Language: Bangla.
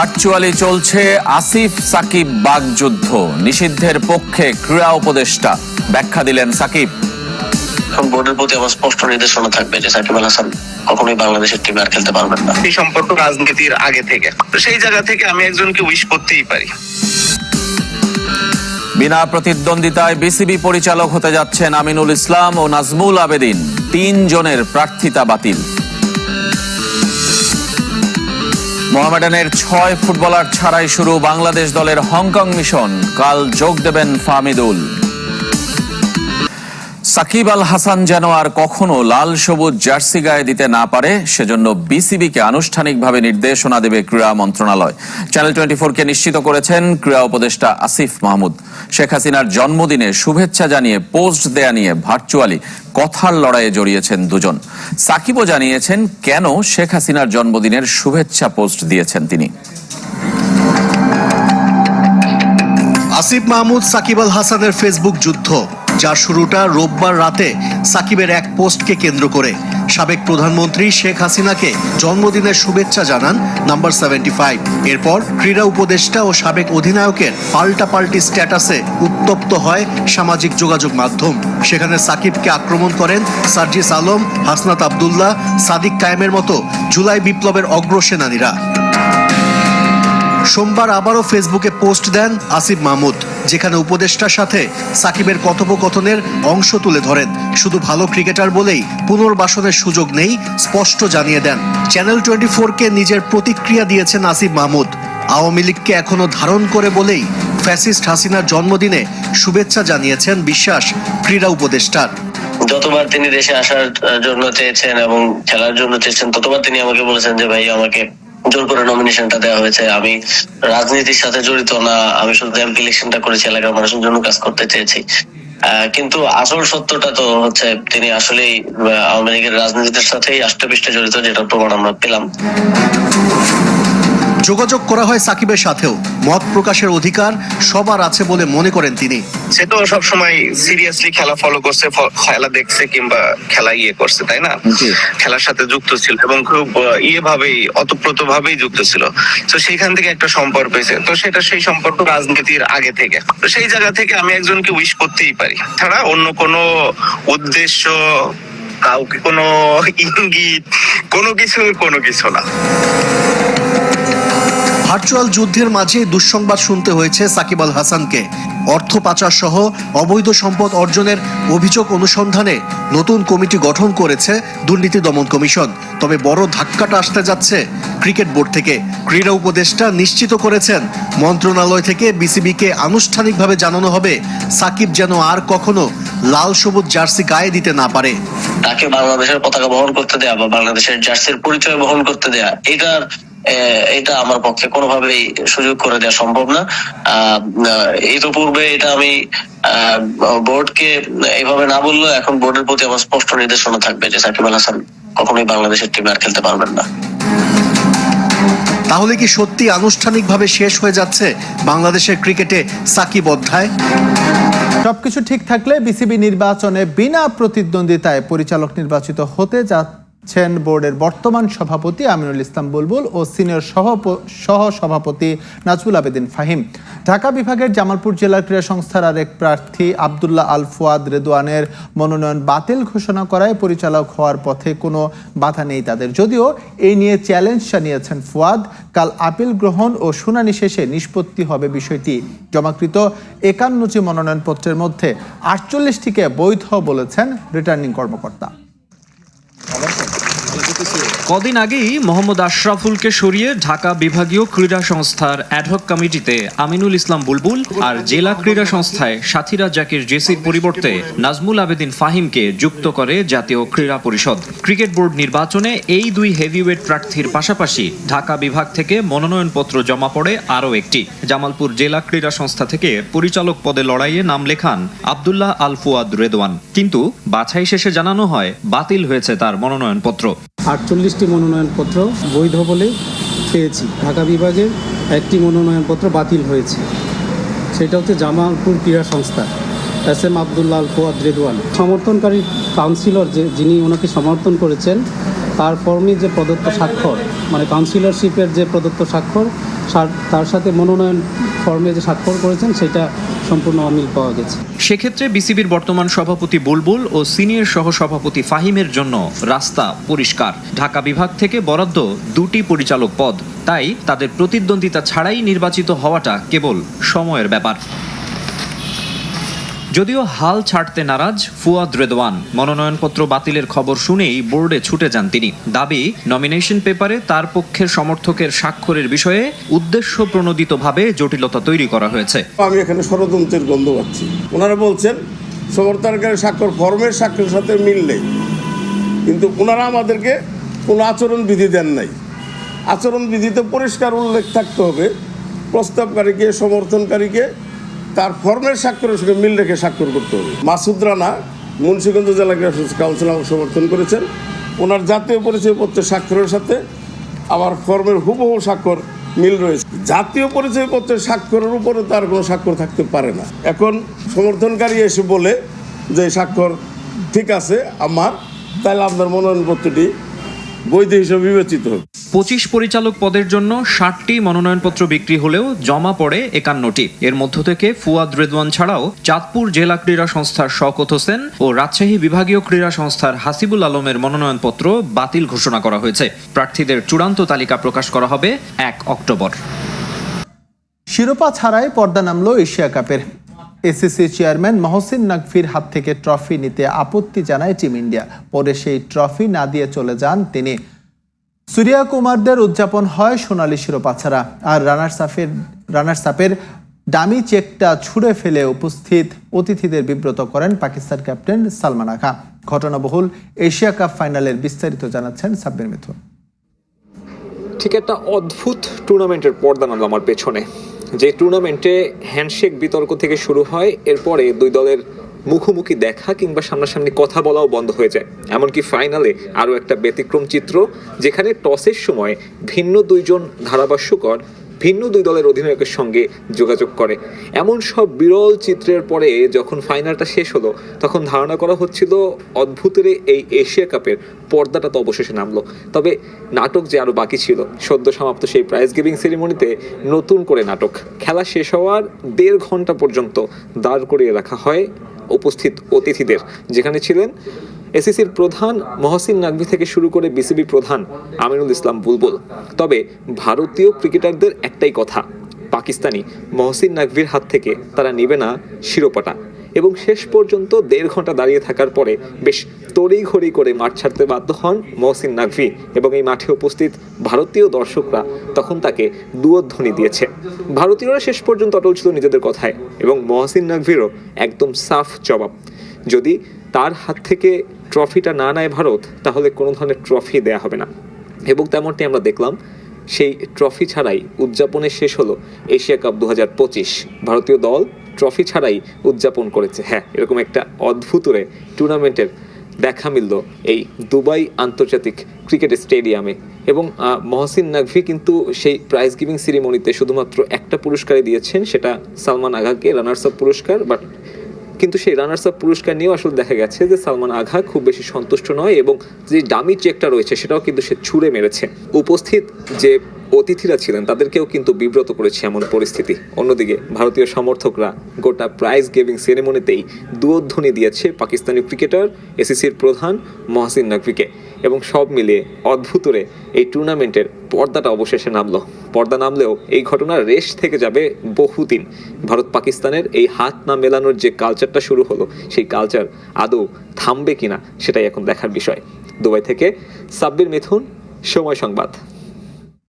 ভার্চুয়ালি চলছে আসিফ সাকিব বাগযুদ্ধ। নিষিদ্ধের পক্ষে ক্রীড়া উপদেষ্টা, ব্যাখ্যা দিলেন সাকিব। বোর্ডের প্রতি আমার স্পষ্ট নির্দেশনা থাকবে যে সাকিব আল হাসান কখনোই বাংলাদেশের টিমে আর খেলতে পারবেন না। এই সম্পর্ক রাজনীতির আগে থেকে, সেই জায়গা থেকে আমি একজনকে উইশ করতেই পারি। বিনা প্রতিদ্বন্দ্বিতায় বিসিবি পরিচালক হতে যাচ্ছেন আমিনুল ইসলাম ও নাজমুল আবেদিন। ৩ জনের প্রার্থিতা বাতিল। মোহামেডানের 6 ফুটবলার ছাড়াই শুরু বাংলাদেশ দলের হংকং মিশন। কাল যোগ দেবেন ফাহমিদুল। সাকিব আল হাসান যেন আর কখনো লাল সবুজ জার্সি গায়ে দিতে না পারে, সেজন্য বিসিবিকে আনুষ্ঠানিকভাবে নির্দেশনা দেবে ক্রীড়া মন্ত্রণালয়। চ্যানেল 24-কে নিশ্চিত করেছেন ক্রীড়া উপদেষ্টা আসিফ মাহমুদ। শেখ হাসিনার জন্মদিনে শুভেচ্ছা জানিয়ে পোস্ট দেয়া নিয়ে ভার্চুয়ালি কথার লড়াইয়ে জড়িয়েছেন দুজন। সাকিবও জানিয়েছেন কেন শেখ হাসিনার জন্মদিনের শুভেচ্ছা পোস্ট দিয়েছেন তিনি। আসিফ মাহমুদ সাকিব আল হাসানের ফেসবুক যুদ্ধ, যার শুরুটা রোববার রাতে সাকিবের এক পোস্টকে কেন্দ্র করে। সাবেক প্রধানমন্ত্রী শেখ হাসিনাকে জন্মদিনের শুভেচ্ছা জানান নাম্বার 75। এরপর ক্রীড়া উপদেষ্টা ও সাবেক অধিনায়কের পাল্টাপাল্টি স্ট্যাটাসে উত্তপ্ত হয় সামাজিক যোগাযোগ মাধ্যম। সেখানে সাকিবকে আক্রমণ করেন সার্জিস আলম, হাসনাত আব্দুল্লাহ, সাদিক কায়েমের মতো জুলাই বিপ্লবের অগ্রসেনানীরা। সোমবার আবারও ফেসবুকে পোস্ট দেন আসিফ মাহমুদ, যেখানে উপদেষ্টার সাথে সাকিবের কথোপকথনের অংশ তুলে ধরেন। শুধু ভালো ক্রিকেটার বলেই পুনর্বাসনের সুযোগ নেই, স্পষ্ট জানিয়ে দেন। চ্যানেল 24-কে নিজের প্রতিক্রিয়া দিয়েছেন আসিফ মাহমুদ। আওয়ামী লীগকে এখনো ধারণ করে বলেই ফ্যাসিস্ট হাসিনার জন্মদিনে শুভেচ্ছা জানিয়েছেন বিশ্বাস ক্রীড়া উপদেষ্টার। যতবার তিনি দেশে আসার জন্য চেয়েছেন এবং খেলার জন্য চেয়েছেন, ততবার তিনি আমাকে বলেছেন যে ভাই আমাকে জোর করে নমিনেশনটা দেওয়া হয়েছে, আমি রাজনীতির সাথে জড়িত না, আমি শুধু এমপি ইলেকশনটা করেছি, এলাকার মানুষের জন্য কাজ করতে চেয়েছি। কিন্তু আসল সত্যটা তো হচ্ছে তিনি আসলেই আওয়ামী লীগের রাজনীতির সাথেই আষ্টপৃষ্টে জড়িত, যেটা প্রমাণ আমরা পেলাম। যোগাযোগ করা হয় সাকিবের সাথেও। মত প্রকাশের অধিকার সবার আছে বলে মনে করেন তিনি। সে তো সবসময় সিরিয়াসলি খেলা ফলো করছে, খেলা দেখছে কিংবা খেলা করছে, তাই না? খেলার সাথে যুক্ত ছিল এবং খুব ভাবেই অতপ্রত ভাবেই যুক্ত ছিল। তো সেইখান থেকে একটা সম্পর্ক হয়েছে, তো সেটা সেই সম্পর্ক রাজনীতির আগে থেকে। তো সেই জায়গা থেকে আমি একজনকে উইশ করতেই পারি, ছাড়া অন্য কোনো উদ্দেশ্য, কাউকে কোনো ইঙ্গিত, কোনো কিছু না। ভার্চুয়াল যুদ্ধের মাঝে দুঃসংবাদ শুনতে হয়েছে সাকিব আল হাসানকে। অর্থ পাচার সহ অবৈধ সম্পদ অর্জনের অভিযোগ অনুসন্ধানে নতুন কমিটি গঠন করেছে দুর্নীতি দমন কমিশন। তবে বড় ধাক্কাটা আসতে যাচ্ছে ক্রিকেট বোর্ড থেকে। ক্রীড়া উপদেষ্টা নিশ্চিত করেছেন মন্ত্রণালয় থেকে বিসিবিকে আনুষ্ঠানিকভাবে জানানো হবে সাকিব যেন আর কখনো লাল সবুজ জার্সি গায়ে দিতে না পারে। তাকে বাংলাদেশের পতাকা বহন করতে দেয়া বা বাংলাদেশের জার্সির পরিচয় বহন করতে দেয়া, এটা আমার পক্ষে কোনোভাবেই সুযোগ করে দেওয়া সম্ভব না। ইতিপূর্বে এটা আমি বোর্ডকে এইভাবে না বললেও এখন বোর্ডের প্রতি আমার স্পষ্ট নির্দেশনা থাকবে যে সাকিব আল হাসান কখনোই বাংলাদেশের টিমে আর খেলতে পারবেন না। তাহলে কি সত্যি আনুষ্ঠানিকভাবে শেষ হয়ে যাচ্ছে বাংলাদেশের ক্রিকেটে সাকিব অধ্যায়? সবকিছু ঠিক থাকলে বিসিবি নির্বাচনে বিনা প্রতিদ্বন্দ্বিতায় পরিচালক নির্বাচিত হতে যাচ্ছেন বোর্ডের বর্তমান সভাপতি আমিনুল ইসলাম বুলবুল ও সিনিয়র সহ সভাপতি নাজমুল আবেদিন ফাহিম। ঢাকা বিভাগের জামালপুর জেলার ক্রীড়া সংস্থার আরেক প্রার্থী আব্দুল্লাহ আল ফুয়াদ রেদওয়ানের মনোনয়ন বাতিল ঘোষণা করায় পরিচালক হওয়ার পথে কোনো বাধা নেই তাদের। যদিও এই নিয়ে চ্যালেঞ্জ জানিয়েছেন ফুয়াদ। কাল আপিল গ্রহণ ও শুনানি শেষে নিষ্পত্তি হবে বিষয়টি। জমাকৃত 51টি মনোনয়নপত্রের মধ্যে 48টিকে বৈধ বলেছেন রিটার্নিং কর্মকর্তা। কদিন আগেই মোহাম্মদ আশরাফুলকে সরিয়ে ঢাকা বিভাগীয় ক্রীড়া সংস্থার অ্যাডহক কমিটিতে আমিনুল ইসলাম বুলবুল আর জেলা ক্রীড়া সংস্থায় সাথীরা জাকির জেসির পরিবর্তে নাজমুল আবেদিন ফাহিমকে যুক্ত করে জাতীয় ক্রীড়া পরিষদ। ক্রিকেট বোর্ড নির্বাচনে এই দুই হেভিওয়েট প্রার্থীর পাশাপাশি ঢাকা বিভাগ থেকে মনোনয়নপত্র জমা পড়ে আরও একটি। জামালপুর জেলা ক্রীড়া সংস্থা থেকে পরিচালক পদে লড়াইয়ে নাম লেখান আব্দুল্লাহ আল ফুয়াদ রেদওয়ান, কিন্তু বাছাই শেষে জানানো হয় বাতিল হয়েছে তার মনোনয়নপত্র। 48টি মনোনয়নপত্র বৈধ বলে পেয়েছি। ঢাকা বিভাগের একটি মনোনয়নপত্র বাতিল হয়েছে, সেটা হচ্ছে জামালপুর ক্রীড়া সংস্থা এস.এম. আব্দুল্লাহ আল ফুয়াদ রেদওয়ান। সমর্থনকারী কাউন্সিলর যিনি ওনাকে সমর্থন করেছেন তার ফর্মে যে প্রদত্ত স্বাক্ষর, মানে কাউন্সিলরশিপের যে প্রদত্ত স্বাক্ষর, তার সাথে মনোনয়ন ফর্মে যে স্বাক্ষর করেছেন সেটা সম্পূর্ণ অমিল পাওয়া গেছে। সেক্ষেত্রে বিসিবির বর্তমান সভাপতি বুলবুল ও সিনিয়র সহসভাপতি ফাহিমের জন্য রাস্তা পরিষ্কার। ঢাকা বিভাগ থেকে বরাদ্দ 2টি পরিচালক পদ, তাই তাদের প্রতিদ্বন্দ্বিতা ছাড়াই নির্বাচিত হওয়াটা কেবল সময়ের ব্যাপার। যদিও হাল ছাড়তে নারাজ ফুয়াদ রেদওয়ান, মনোনয়নপত্র বাতিলের খবর শুনেই বোর্ডে ছুটে যান তিনি। দাবি, নমিনেশন পেপারে তার পক্ষের সমর্থকের স্বাক্ষরের বিষয়ে উদ্দেশ্য প্রণোদিতভাবে জটিলতা তৈরি করা হয়েছে। আমি এখানে ষড়যন্ত্রের গন্ধ পাচ্ছি। ওনারা বলছেন সমর্থনকারী স্বাক্ষর ফর্মের স্বাক্ষরের সাথে মিল নেই, কিন্তু ওনারা আমাদেরকে কোনো আচরণবিধি দেন নাই। আচরণবিধিতে পরিষ্কার উল্লেখ থাকতে হবে প্রস্তাবকারীকে, সমর্থনকারীকে তার ফর্মের স্বাক্ষরের সঙ্গে মিল রেখে স্বাক্ষর করতে হবে। মাসুদ রানা মুন্সিগঞ্জ জেলা ক্রীড়া কাউন্সিল আমাকে সমর্থন করেছেন। ওনার জাতীয় পরিচয়পত্রের স্বাক্ষরের সাথে আমার ফর্মের হুবহু স্বাক্ষর মিল রয়েছে। জাতীয় পরিচয়পত্রের স্বাক্ষরের উপরে তার কোনো স্বাক্ষর থাকতে পারে না। এখন সমর্থনকারী এসে বলে যে স্বাক্ষর ঠিক আছে আমার, তাহলে আপনার মনোনয়নপত্রটি বৈধ হিসেবে বিবেচিত হবে। 25 পরিচালক পদের জন্য 60টি মনোনয়নপত্র বিক্রি হলেও জমা পড়ে 51টি। এর মধ্য থেকে ফুয়াদ রেদওয়ান ছাড়াও চাঁদপুর জেলা ক্রীড়া সংস্থার শওকত হোসেন ও রাজশাহী বিভাগীয় ক্রীড়া সংস্থার হাসিবুল আলমের মনোনয়নপত্র বাতিল ঘোষণা করা হয়েছে। প্রার্থীদের চূড়ান্ত তালিকা প্রকাশ করা হবে 1 অক্টোবর। শিরোপা ছাড়াই পর্দা নামল এশিয়া কাপের। এসিসি চেয়ারম্যান মহসিন নাকভির হাত থেকে ট্রফি নিতে আপত্তি জানায় টিম ইন্ডিয়া। পরে সেই ট্রফি না দিয়ে চলে যান তিনি। সূর্যা কুমারদের উদযাপন হয় সোনালী শিরোপা ছাড়া, আর রানার্স আপের ডামি চেকটা ছুঁড়ে ফেলে উপস্থিত অতিথিদের বিব্রত করেন পাকিস্তান ক্যাপ্টেন সালমান আগা। ঘটনাবহুল এশিয়া কাপ ফাইনালের বিস্তারিত জানাচ্ছেন সাব্বির মিথুন। ঠিক একটা অদ্ভুত টুর্নামেন্টের পর্দা নামল আমার পেছনে, যে টুর্নামেন্টে হ্যান্ডশেক বিতর্ক থেকে শুরু হয়, এরপরে দুই দলের মুখোমুখি দেখা কিংবা সামনাসামনি কথা বলাও বন্ধ হয়ে যায়। এমনকি ফাইনালে আরও একটা ব্যতিক্রম চিত্র, যেখানে টসের সময় ভিন্ন দুইজন ধারাভাষ্যকর ভিন্ন দুই দলের অধিনায়কের সঙ্গে যোগাযোগ করে। এমন সব বিরল চিত্রের পরে যখন ফাইনালটা শেষ হলো, তখন ধারণা করা হচ্ছিল অদ্ভুতের এই এশিয়া কাপের পর্দাটা তো অবশেষে নামলো। তবে নাটক যে আরও বাকি ছিল। সদ্য সমাপ্ত সেই প্রাইজ গিভিং সেরিমনিতে নতুন করে নাটক। খেলা শেষ হওয়ার 1.5 ঘন্টা পর্যন্ত দাঁড় করিয়ে রাখা হয় উপস্থিত অতিথিদের, যেখানে ছিলেন এসিসির প্রধান মহসিন নাকভি থেকে শুরু করে বিসিবি প্রধান আমিনুল ইসলাম বুলবুল। তবে ভারতীয় ক্রিকেটারদের একটাই কথা, পাকিস্তানি মহসিন নাকভির হাত থেকে তারা নেবে না শিরোপাটা। এবং শেষ পর্যন্ত 1.5 ঘন্টা দাঁড়িয়ে থাকার পরে বেশ তড়িঘড়ি করে মাঠ ছাড়তে বাধ্য হন মহসিন নাকভি, এবং এই মাঠে উপস্থিত ভারতীয় দর্শকরা তখন তাকে দুয়ধ্বনি দিয়েছে। ভারতীয়রা শেষ পর্যন্ত অটল ছিল নিজেদের কথায়, এবং মহসিন নাকভিরও একদম সাফ জবাব, যদি তার হাত থেকে ট্রফিটা না নেয় ভারত, তাহলে কোনো ধরনের ট্রফি দেয়া হবে না। এবং তেমনটি আমরা দেখলাম, সেই ট্রফি ছাড়াই উদযাপনে শেষ হলো এশিয়া কাপ 2025। ভারতীয় দল ট্রফি ছাড়াই উদযাপন করেছে। হ্যাঁ, এরকম একটা অদ্ভুতরে টুর্নামেন্টের দেখা মিলল এই দুবাই আন্তর্জাতিক ক্রিকেট স্টেডিয়ামে। এবং মহসিন নাকভি কিন্তু সেই প্রাইজ গিভিং সেরিমনিতে শুধুমাত্র একটা পুরস্কারই দিয়েছেন, সেটা সালমান আগাকে রানার্স আপ পুরস্কার। কিন্তু সেই রানার্স আপ পুরস্কার নিয়েও আসলে দেখা গেছে যে সালমান আগা খুব বেশি সন্তুষ্ট নয়, এবং যে ডামি চেকটা রয়েছে সেটাও কিন্তু সে ছুঁড়ে মেরেছে। উপস্থিত যে অতিথিরা ছিলেন তাদেরকেও কিন্তু বিব্রত করেছে এমন পরিস্থিতি। অন্যদিকে ভারতীয় সমর্থকরা গোটা প্রাইজ গিভিং সেরেমনিতেই দুয়ধ্বনি দিয়েছে পাকিস্তানি ক্রিকেটার এসিসির প্রধান মহসিন নাকভিকে। এবং সব মিলিয়ে অদ্ভুতরে এই টুর্নামেন্টের পর্দাটা অবশেষে নামলো। পর্দা নামলেও এই ঘটনার রেশ থেকে যাবে বহুদিন। ভারত পাকিস্তানের এই হাত না মেলানোর যে কালচারটা শুরু হলো, সেই কালচার আদৌ থামবে কিনা সেটাই এখন দেখার বিষয়। দুবাই থেকে সাব্বির মিথুন, সময় সংবাদ।